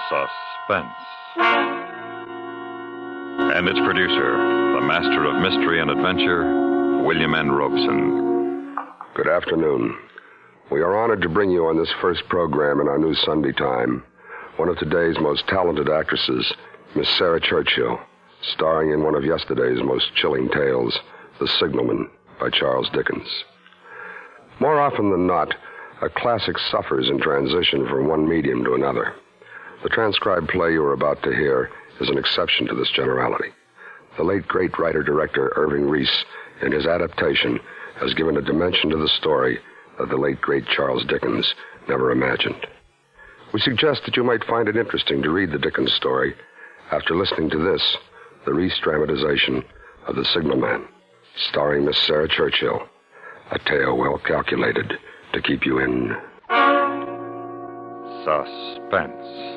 Suspense. And its producer, the master of mystery and adventure, William N. Robeson. Good afternoon. We are honored to bring you on this first program in our new Sunday time one of today's most talented actresses, Miss Sarah Churchill, starring in one of yesterday's most chilling tales, The Signalman, by Charles Dickens. More often than not, a classic suffers in transition from one medium to another. The transcribed play you are about to hear is an exception to this generality. The late great writer-director Irving Reese, in his adaptation, has given a dimension to the story that the late great Charles Dickens never imagined. We suggest that you might find it interesting to read the Dickens story after listening to this, the Reese dramatization of The Signalman, starring Miss Sarah Churchill, a tale well calculated to keep you in Suspense.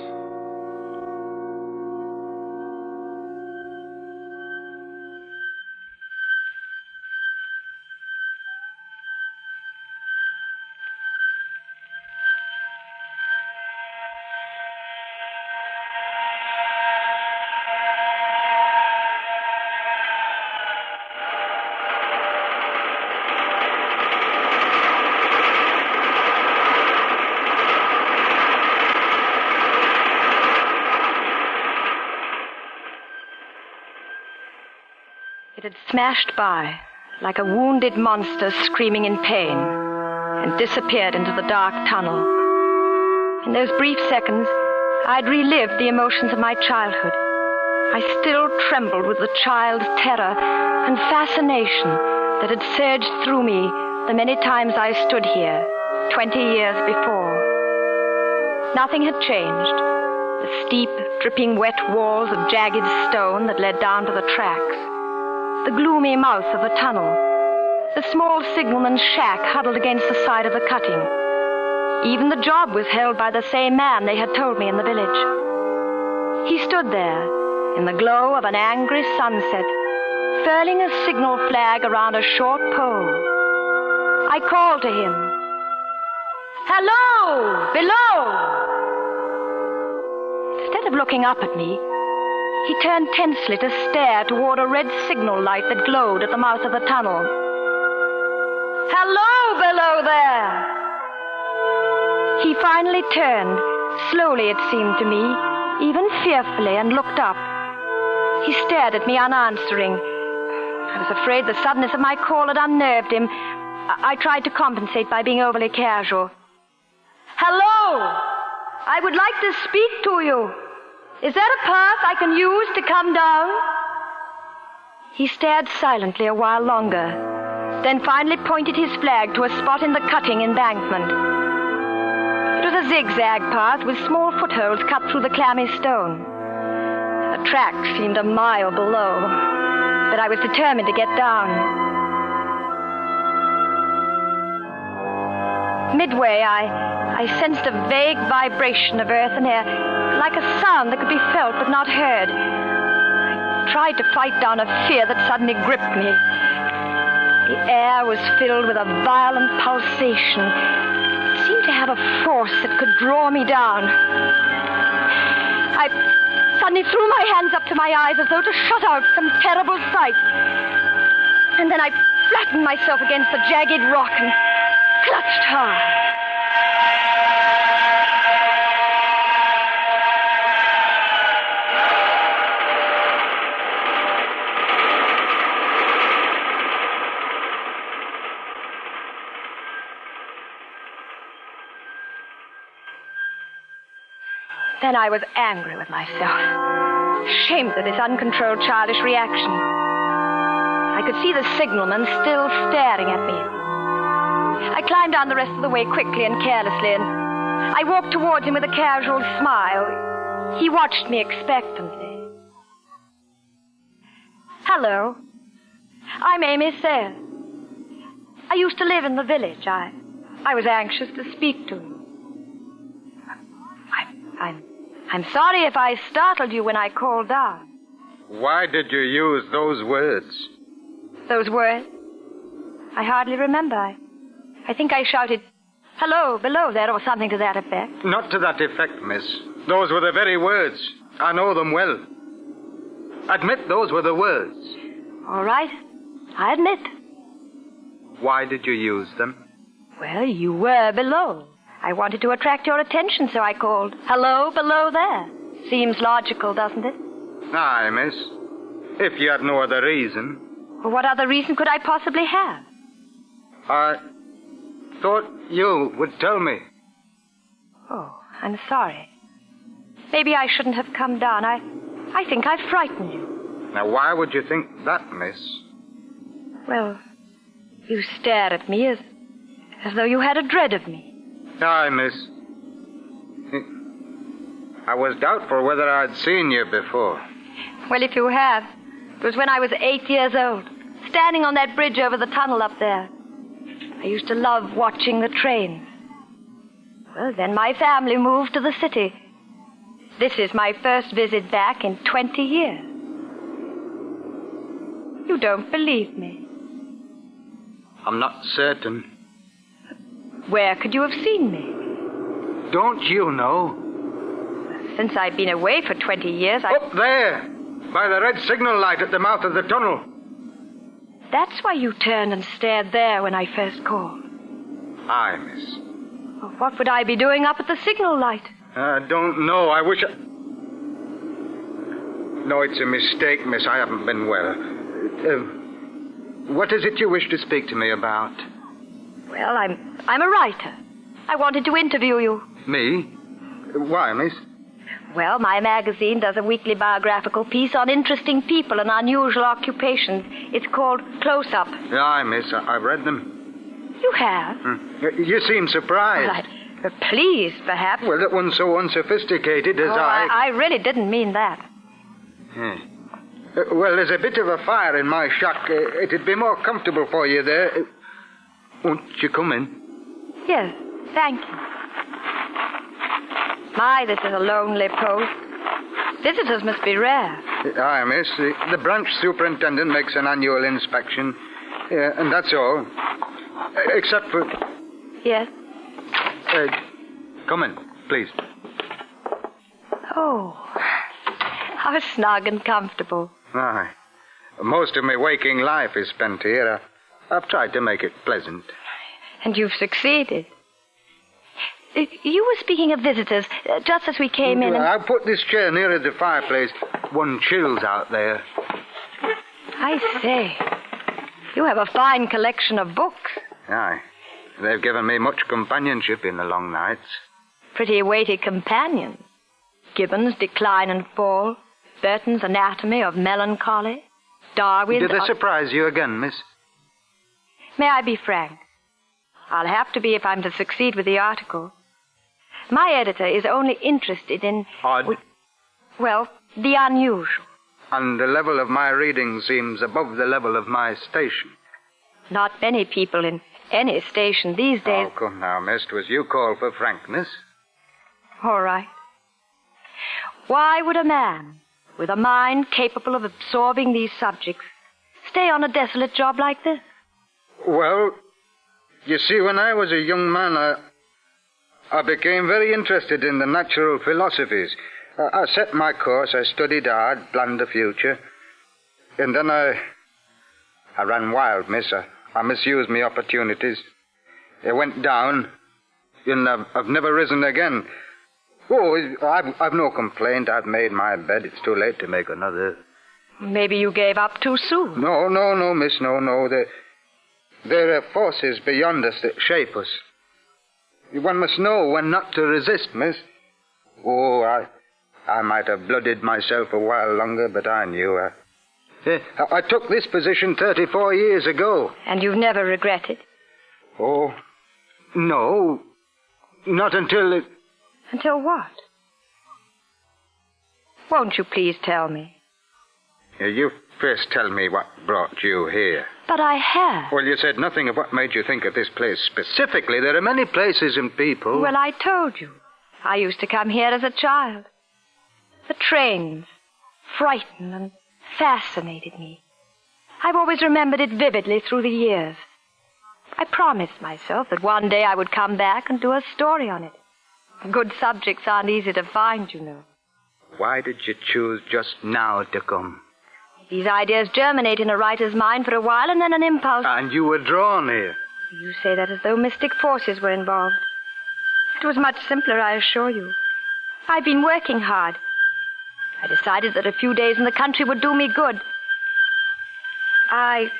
It had smashed by, like a wounded monster screaming in pain, and disappeared into the dark tunnel. In those brief seconds, I'd relived the emotions of my childhood. I still trembled with the child's terror and fascination that had surged through me the many times I stood here, 20 years before. Nothing had changed. The steep, dripping wet walls of jagged stone that led down to the tracks. The gloomy mouth of the tunnel, the small signalman's shack huddled against the side of the cutting. Even the job was held by the same man they had told me in the village. He stood there, in the glow of an angry sunset, furling a signal flag around a short pole. I called to him. "Hello, below!" Instead of looking up at me, he turned tensely to stare toward a red signal light that glowed at the mouth of the tunnel. "Hello, below there!" He finally turned, slowly it seemed to me, even fearfully, and looked up. He stared at me unanswering. I was afraid the suddenness of my call had unnerved him. I tried to compensate by being overly casual. "Hello! I would like to speak to you. Is there a path I can use to come down?" He stared silently a while longer, then finally pointed his flag to a spot in the cutting embankment. It was a zigzag path with small footholds cut through the clammy stone. The track seemed a mile below, but I was determined to get down. Midway, I sensed a vague vibration of earth and air, like a sound that could be felt but not heard. I tried to fight down a fear that suddenly gripped me. The air was filled with a violent pulsation. It seemed to have a force that could draw me down. I suddenly threw my hands up to my eyes as though to shut out some terrible sight. And then I flattened myself against the jagged rock and clutched hard. Then I was angry with myself, ashamed at this uncontrolled childish reaction. I could see the signalman still staring at me. I climbed down the rest of the way quickly and carelessly, and I walked towards him with a casual smile. He watched me expectantly. "Hello. I'm Amy Sayre. I used to live in the village. I was anxious to speak to you. I'm sorry if I startled you when I called down." Why did you use those words? Those words? I hardly remember. I think I shouted, "Hello, below there," or something to that effect. Not to that effect, miss. Those were the very words. I know them well. Admit those were the words. All right. I admit. Why did you use them? Well, you were below. I wanted to attract your attention, so I called. Hello, below there. Seems logical, doesn't it? Aye, miss. If you had no other reason. Well, what other reason could I possibly have? I thought you would tell me. Oh, I'm sorry. Maybe I shouldn't have come down. I think I frightened you. Now, why would you think that, miss? Well, you stared at me as though you had a dread of me. Aye, miss. I was doubtful whether I'd seen you before. Well, if you have, it was when I was 8 years old, standing on that bridge over the tunnel up there. I used to love watching the trains. Well, then my family moved to the city. This is my first visit back in 20 years. You don't believe me. I'm not certain. Where could you have seen me? Don't you know? Since I've been away for 20 years, Up there! By the red signal light at the mouth of the tunnel. That's why you turned and stared there when I first called. Aye, miss. Well, what would I be doing up at the signal light? I don't know. I wish I... No, it's a mistake, miss. I haven't been well. What is it you wish to speak to me about? Well, I'm a writer. I wanted to interview you. Me? Why, miss? Well, my magazine does a weekly biographical piece on interesting people and unusual occupations. It's called Close Up. Aye, miss. I've read them. You have? You seem surprised. Well, pleased, perhaps. Well, that one's so unsophisticated as I really didn't mean that. Well, there's a bit of a fire in my shack. It'd be more comfortable for you there. Won't you come in? Yes, thank you. My, this is a lonely post. Visitors must be rare. Aye, miss. The branch superintendent makes an annual inspection. And that's all. Except for... Yes? Come in, please. Oh, how snug and comfortable. Aye. Most of my waking life is spent here. I've tried to make it pleasant. And you've succeeded. You were speaking of visitors just as we came in. I put this chair nearer the fireplace. One chills out there. I say, you have a fine collection of books. Aye. They've given me much companionship in the long nights. Pretty weighty companions. Gibbon's Decline and Fall, Burton's Anatomy of Melancholy, Darwin's... Did they surprise you again, miss? May I be frank? I'll have to be if I'm to succeed with the article. My editor is only interested in... Odd? Well, the unusual. And the level of my reading seems above the level of my station. Not many people in any station these days... Oh, come now, miss. 'Twas you called for frankness. All right. Why would a man with a mind capable of absorbing these subjects stay on a desolate job like this? Well, you see, when I was a young man, I became very interested in the natural philosophies. I set my course, I studied hard, planned the future. And then I ran wild, miss. I misused my opportunities. It went down, and I've never risen again. Oh, I've no complaint. I've made my bed. It's too late to make another. Maybe you gave up too soon. No, miss, no. There are forces beyond us that shape us. One must know when not to resist, miss. Oh, I might have blooded myself a while longer, but I knew. I took this position 34 years ago. And you've never regretted? Oh, no. Not until... Until what? Won't you please tell me? You first tell me what brought you here. But I have. Well, you said nothing of what made you think of this place specifically. There are many places and people. Well, I told you. I used to come here as a child. The trains frightened and fascinated me. I've always remembered it vividly through the years. I promised myself that one day I would come back and do a story on it. Good subjects aren't easy to find, you know. Why did you choose just now to come? These ideas germinate in a writer's mind for a while, and then an impulse... And you were drawn here. You say that as though mystic forces were involved. It was much simpler, I assure you. I've been working hard. I decided that a few days in the country would do me good. I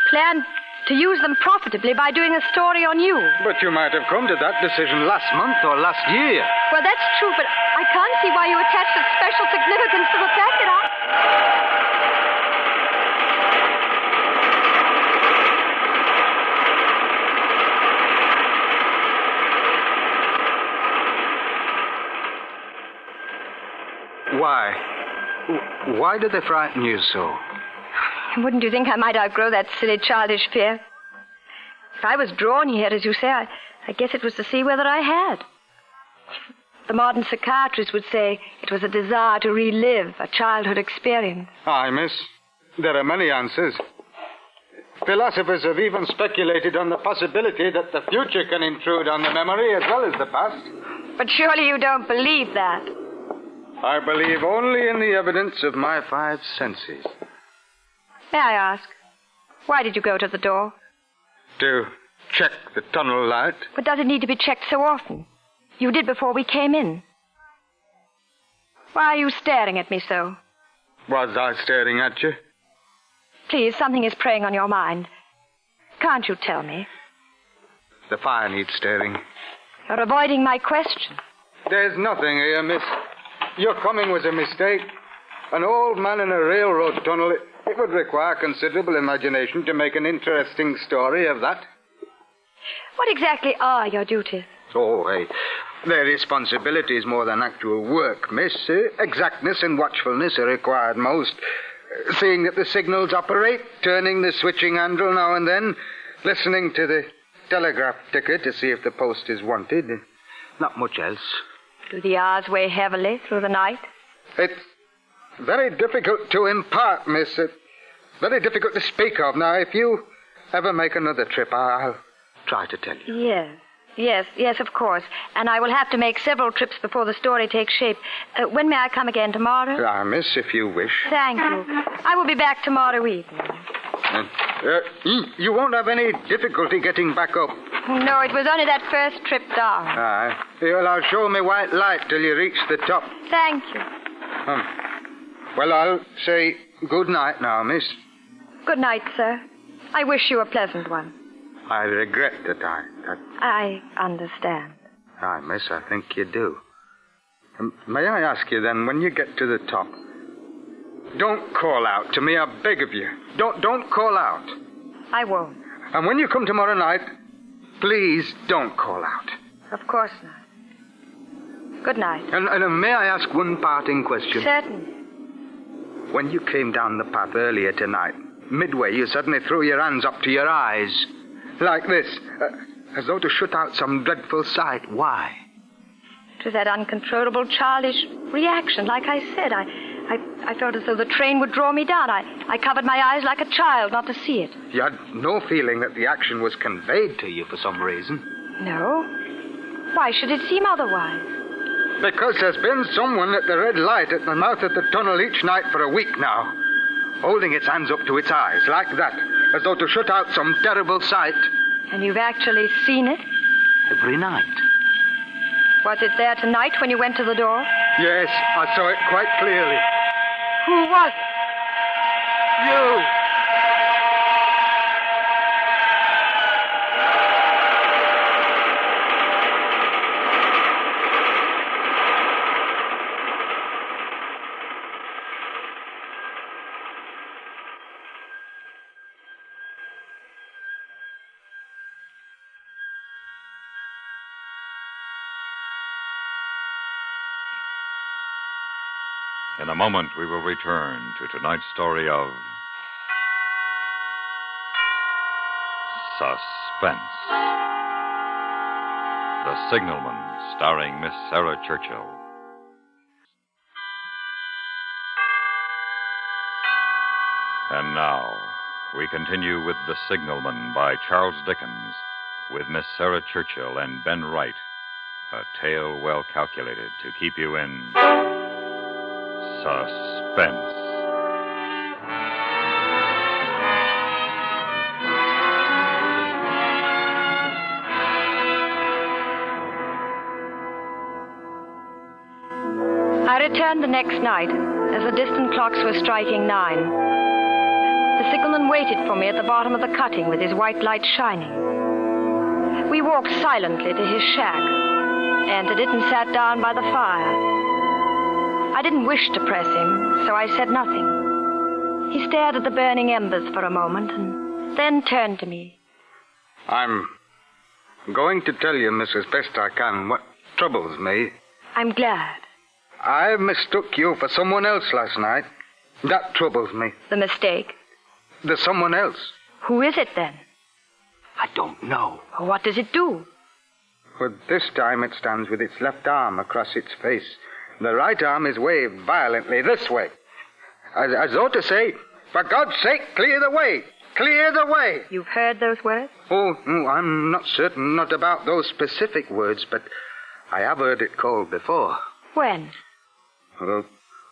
planned to use them profitably by doing a story on you. But you might have come to that decision last month or last year. Well, that's true, but I can't see why you attach such special significance to the fact that Why did they frighten you so? Wouldn't you think I might outgrow that silly childish fear? If I was drawn here, as you say, I guess it was to see whether I had. The modern psychiatrist would say it was a desire to relive a childhood experience. Aye, miss. There are many answers. Philosophers have even speculated on the possibility that the future can intrude on the memory as well as the past. But surely you don't believe that. I believe only in the evidence of my 5 senses. May I ask, why did you go to the door? To check the tunnel light. But does it need to be checked so often? You did before we came in. Why are you staring at me so? Was I staring at you? Please, something is preying on your mind. Can't you tell me? The fire needs staring. You're avoiding my question. There's nothing here, miss. Your coming was a mistake. An old man in a railroad tunnel, it would require considerable imagination to make an interesting story of that. What exactly are your duties? Oh, hey, they're responsibilities more than actual work, miss. Exactness and watchfulness are required most. Seeing that the signals operate, turning the switching handle now and then, listening to the telegraph ticker to see if the post is wanted. Not much else. Do the hours weigh heavily through the night? It's very difficult to impart, miss. Very difficult to speak of. Now, if you ever make another trip, I'll try to tell you. Yes, of course. And I will have to make several trips before the story takes shape. When may I come again, tomorrow? Ah, miss, if you wish. Thank you. I will be back tomorrow evening. You won't have any difficulty getting back up. No, it was only that first trip down. Aye. Well, I'll show me white light till you reach the top. Thank you. Well, I'll say good night now, miss. Good night, sir. I wish you a pleasant one. I regret that I understand. Aye, miss, I think you do. May I ask you then, when you get to the top, don't call out to me, I beg of you. Don't call out. I won't. And when you come tomorrow night, please don't call out. Of course not. Good night. And may I ask one parting question? Certainly. When you came down the path earlier tonight, midway you suddenly threw your hands up to your eyes. Like this. As though to shut out some dreadful sight. Why? It was that uncontrollable childish reaction. Like I said, I felt as though the train would draw me down. I covered my eyes like a child not to see it. You had no feeling that the action was conveyed to you for some reason? No. Why should it seem otherwise? Because there's been someone at the red light at the mouth of the tunnel each night for a week now, holding its hands up to its eyes, like that, as though to shut out some terrible sight. And you've actually seen it? Every night. Was it there tonight when you went to the door? Yes, I saw it quite clearly. Who was it? You! In a moment, we will return to tonight's story of Suspense. The Signalman, starring Miss Sarah Churchill. And now, we continue with The Signalman by Charles Dickens, with Miss Sarah Churchill and Ben Wright, A tale well calculated to keep you in suspense. I returned the next night as the distant clocks were striking 9. The signalman waited for me at the bottom of the cutting with his white light shining. We walked silently to his shack, entered it and sat down by the fire. I didn't wish to press him, so I said nothing. He stared at the burning embers for a moment and then turned to me. I'm going to tell you, miss, as best I can, what troubles me. I'm glad. I mistook you for someone else last night. That troubles me. The mistake? There's someone else. Who is it then? I don't know. What does it do? Well, this time it stands with its left arm across its face. The right arm is waved violently this way. As though to say, for God's sake, clear the way. Clear the way. You've heard those words? Oh, no, I'm not certain, not about those specific words, but I have heard it called before. When? Well,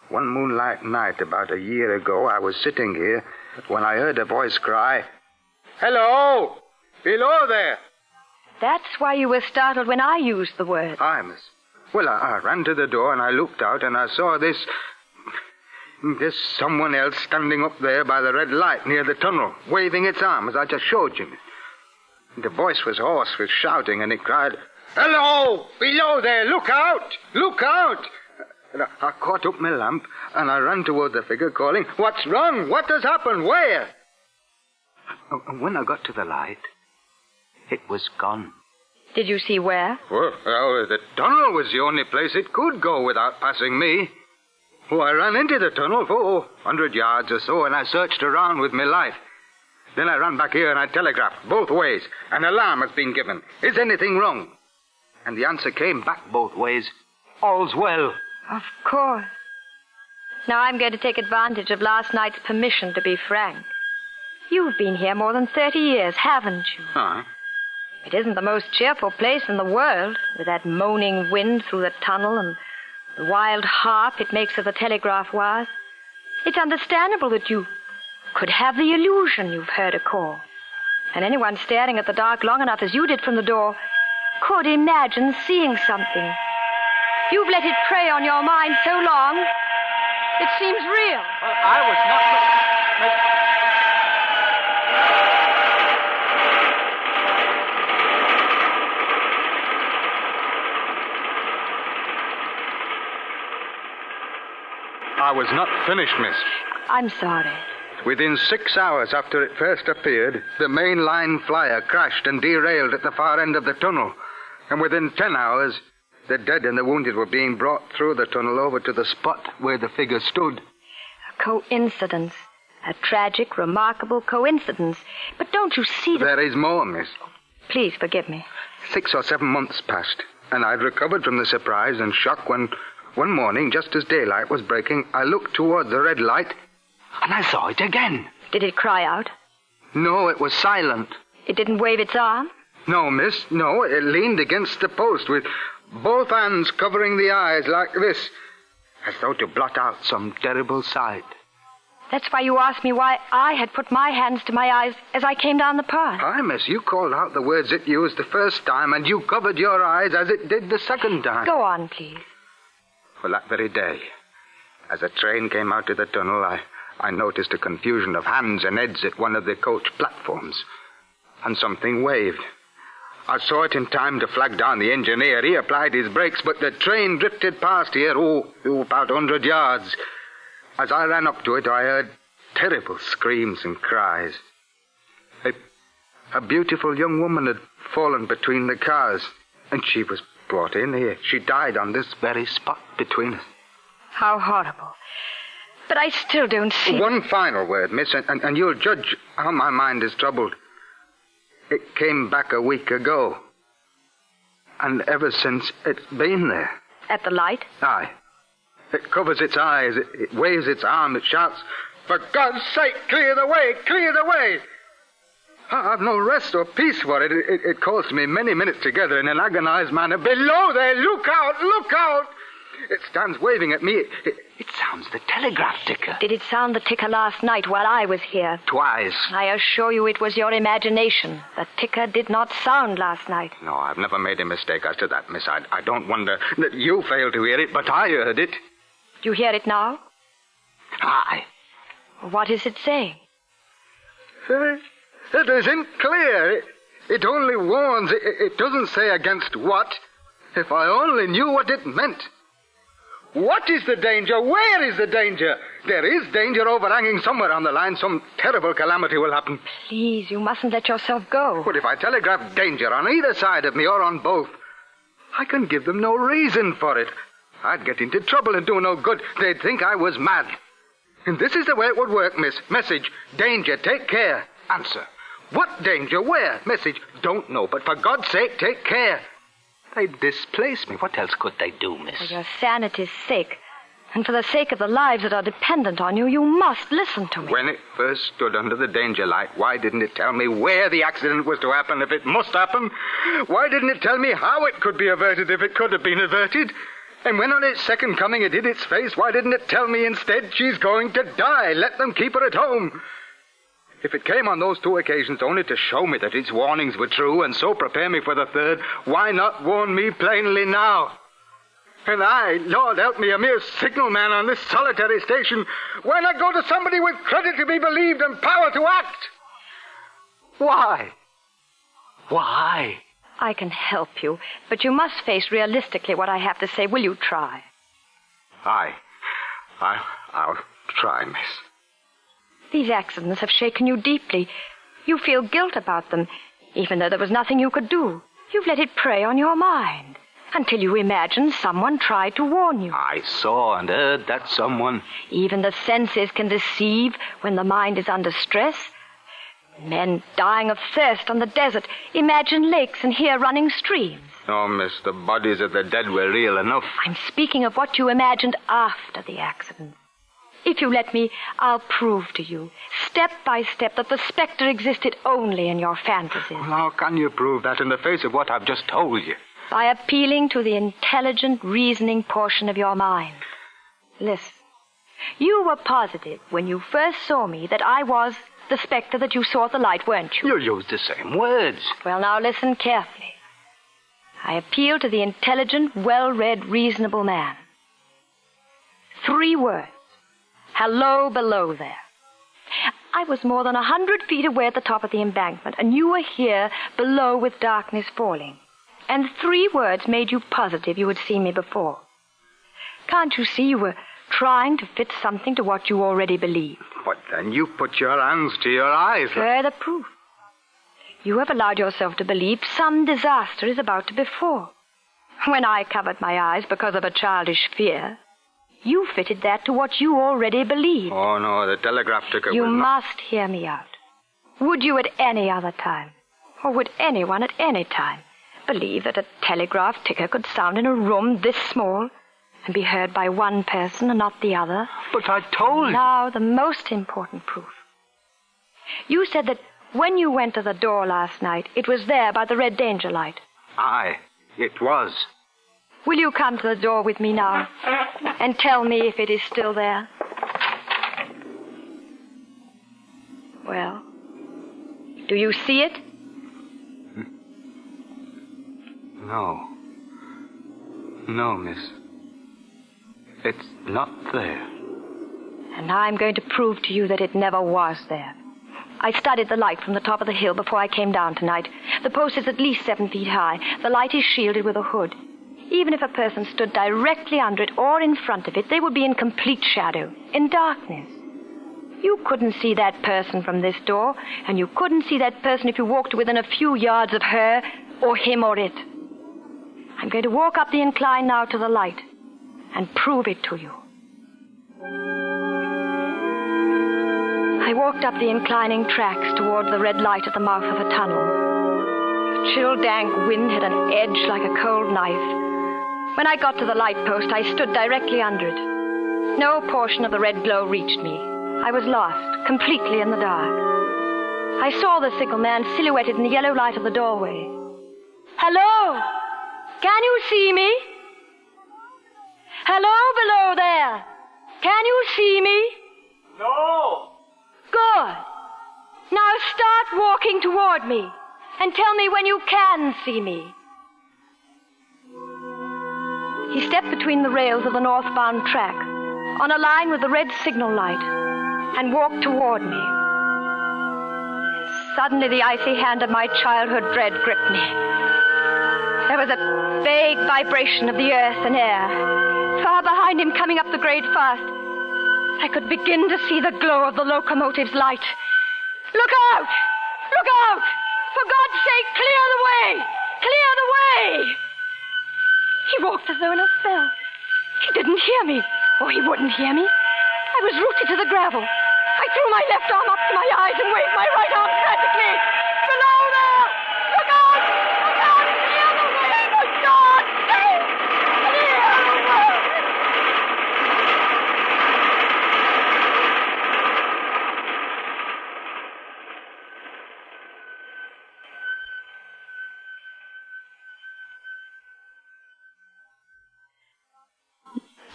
one moonlight night about a year ago, I was sitting here when I heard a voice cry, "Hello! Below there!" That's why you were startled when I used the word. Aye, miss. Well, I ran to the door and I looked out and I saw this someone else standing up there by the red light near the tunnel, waving its arm as I just showed you. The voice was hoarse with shouting and it cried, "Hello! Below there! Look out! Look out!" I caught up my lamp and I ran toward the figure calling, "What's wrong? What has happened? Where?" And when I got to the light, it was gone. Did you see where? Well, the tunnel was the only place it could go without passing me. Oh, I ran into the tunnel for 100 yards or so, and I searched around with my light. Then I ran back here and I telegraphed both ways. An alarm has been given. Is anything wrong? And the answer came back both ways. All's well. Of course. Now I'm going to take advantage of last night's permission to be frank. You've been here more than 30 years, haven't you? Huh? It isn't the most cheerful place in the world, with that moaning wind through the tunnel and the wild harp it makes of the telegraph wires. It's understandable that you could have the illusion you've heard a call. And anyone staring at the dark long enough as you did from the door could imagine seeing something. You've let it prey on your mind so long, it seems real. I was not... I was not finished, miss. I'm sorry. Within 6 hours after it first appeared, the main line flyer crashed and derailed at the far end of the tunnel. And within 10 hours, the dead and the wounded were being brought through the tunnel over to the spot where the figure stood. A coincidence. A tragic, remarkable coincidence. But don't you see that... There is more, miss. Please forgive me. 6 or 7 months passed, and I'd recovered from the surprise and shock when... One morning, just as daylight was breaking, I looked toward the red light, and I saw it again. Did it cry out? No, it was silent. It didn't wave its arm? No, miss, no. It leaned against the post with both hands covering the eyes like this, as though to blot out some terrible sight. That's why you asked me why I had put my hands to my eyes as I came down the path. Aye, miss, you called out the words it used the first time, and you covered your eyes as it did the second time. Go on, please. Well, that very day, as a train came out of the tunnel, I noticed a confusion of hands and heads at one of the coach platforms, and something waved. I saw it in time to flag down the engineer. He applied his brakes, but the train drifted past here, about 100 yards. As I ran up to it, I heard terrible screams and cries. A beautiful young woman had fallen between the cars, and she was brought in here. She died on this very spot between us. How horrible. But I still don't see... One final word, miss, and you'll judge how my mind is troubled. It came back a week ago. And ever since, it's been there. At the light? Aye. It covers its eyes, it waves its arm, it shouts, "For God's sake, clear the way, clear the way!" I've no rest or peace for it. It calls to me many minutes together in an agonized manner. Below there, look out, look out! It stands waving at me. It sounds the telegraph ticker. Did it sound the ticker last night while I was here? Twice. I assure you it was your imagination. The ticker did not sound last night. No, I've never made a mistake as to that, miss. I don't wonder that you failed to hear it, but I heard it. Do you hear it now? Aye. What is it saying? It isn't clear. It only warns. It doesn't say against what. If I only knew what it meant. What is the danger? Where is the danger? There is danger overhanging somewhere on the line. Some terrible calamity will happen. Please, you mustn't let yourself go. But if I telegraph danger on either side of me or on both, I can give them no reason for it. I'd get into trouble and do no good. They'd think I was mad. And this is the way it would work, miss. Message, danger, take care. Answer, what danger? Where? Message, don't know, but for God's sake, take care. They'd displace me. What else could they do, miss? For your sanity's sake, and for the sake of the lives that are dependent on you, you must listen to me. When it first stood under the danger light, why didn't it tell me where the accident was to happen if it must happen? Why didn't it tell me how it could be averted if it could have been averted? And when on its second coming it hid its face, why didn't it tell me instead she's going to die? Let them keep her at home. If it came on those two occasions only to show me that its warnings were true and so prepare me for the third, why not warn me plainly now? And I, Lord help me, a mere signalman on this solitary station, why not go to somebody with credit to be believed and power to act? Why? Why? I can help you, but you must face realistically what I have to say. Will you try? I'll try, miss. These accidents have shaken you deeply. You feel guilt about them, even though there was nothing you could do. You've let it prey on your mind, until you imagine someone tried to warn you. I saw and heard that someone. Even the senses can deceive when the mind is under stress. Men dying of thirst on the desert imagine lakes and hear running streams. Oh, miss, the bodies of the dead were real enough. I'm speaking of what you imagined after the accident. If you let me, I'll prove to you, step by step, that the specter existed only in your fantasies. Well, how can you prove that in the face of what I've just told you? By appealing to the intelligent, reasoning portion of your mind. Listen. You were positive when you first saw me that I was the specter that you saw at the light, weren't you? You used the same words. Well, now listen carefully. I appeal to the intelligent, well-read, reasonable man. 3 words. Hello below there. I was more than 100 feet away at the top of the embankment, and you were here below with darkness falling. And 3 words made you positive you had seen me before. Can't you see you were trying to fit something to what you already believed? But then you put your hands to your eyes. Further proof. You have allowed yourself to believe some disaster is about to befall. When I covered my eyes because of a childish fear, you fitted that to what you already believed. Oh, no, the telegraph ticker You was must hear me out. Would you at any other time, or would anyone at any time, believe that a telegraph ticker could sound in a room this small and be heard by one person and not the other? But I told you. Now, the most important proof. You said that when you went to the door last night, it was there by the red danger light. Aye, it was. Will you come to the door with me now and tell me if it is still there? Well, do you see it? No. No, miss. It's not there. And I'm going to prove to you that it never was there. I studied the light from the top of the hill before I came down tonight. The post is at least 7 feet high. The light is shielded with a hood. Even if a person stood directly under it or in front of it, they would be in complete shadow, in darkness. You couldn't see that person from this door, and you couldn't see that person if you walked within a few yards of her, or him, or it. I'm going to walk up the incline now to the light and prove it to you. I walked up the inclining tracks toward the red light at the mouth of a tunnel. The chill, dank wind had an edge like a cold knife. When I got to the light post, I stood directly under it. No portion of the red glow reached me. I was lost, completely in the dark. I saw the signalman silhouetted in the yellow light of the doorway. Hello? Can you see me? Hello below there? Can you see me? No! Good. Now start walking toward me and tell me when you can see me. He stepped between the rails of the northbound track, on a line with the red signal light, and walked toward me. Suddenly the icy hand of my childhood dread gripped me. There was a vague vibration of the earth and air. Far behind him, coming up the grade fast, I could begin to see the glow of the locomotive's light. Look out! Look out! For God's sake, clear the way! Clear the way! He walked as though in a spell. He didn't hear me. Oh, he wouldn't hear me. I was rooted to the gravel. I threw my left arm up to my eyes and waved my right arm frantically. Below there! Look out! Look out! Clear the way! For God's sake! Clear the way!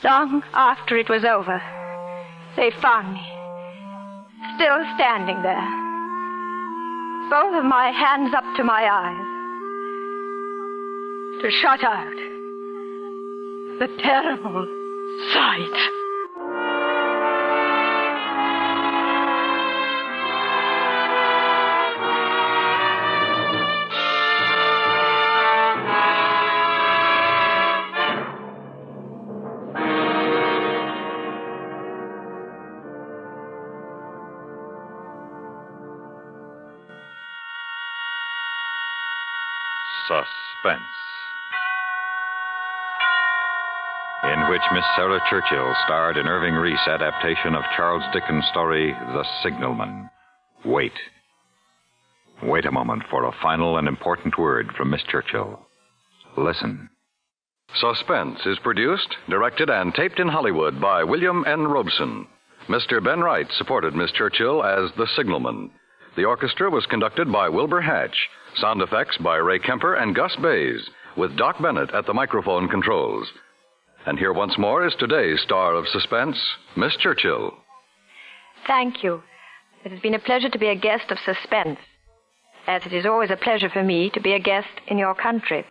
Long after it was over, they found me, still standing there, both of my hands up to my eyes, to shut out the terrible sight. Suspense, in which Miss Sarah Churchill starred in Irving Reese' adaptation of Charles Dickens' story, The Signalman. Wait. Wait a moment for a final and important word from Miss Churchill. Listen. Suspense is produced, directed, and taped in Hollywood by William N. Robeson. Mr. Ben Wright supported Miss Churchill as the signalman. The orchestra was conducted by Wilbur Hatch. Sound effects by Ray Kemper and Gus Bays, with Doc Bennett at the microphone controls. And here once more is today's star of suspense, Miss Churchill. Thank you. It has been a pleasure to be a guest of Suspense, as it is always a pleasure for me to be a guest in your country.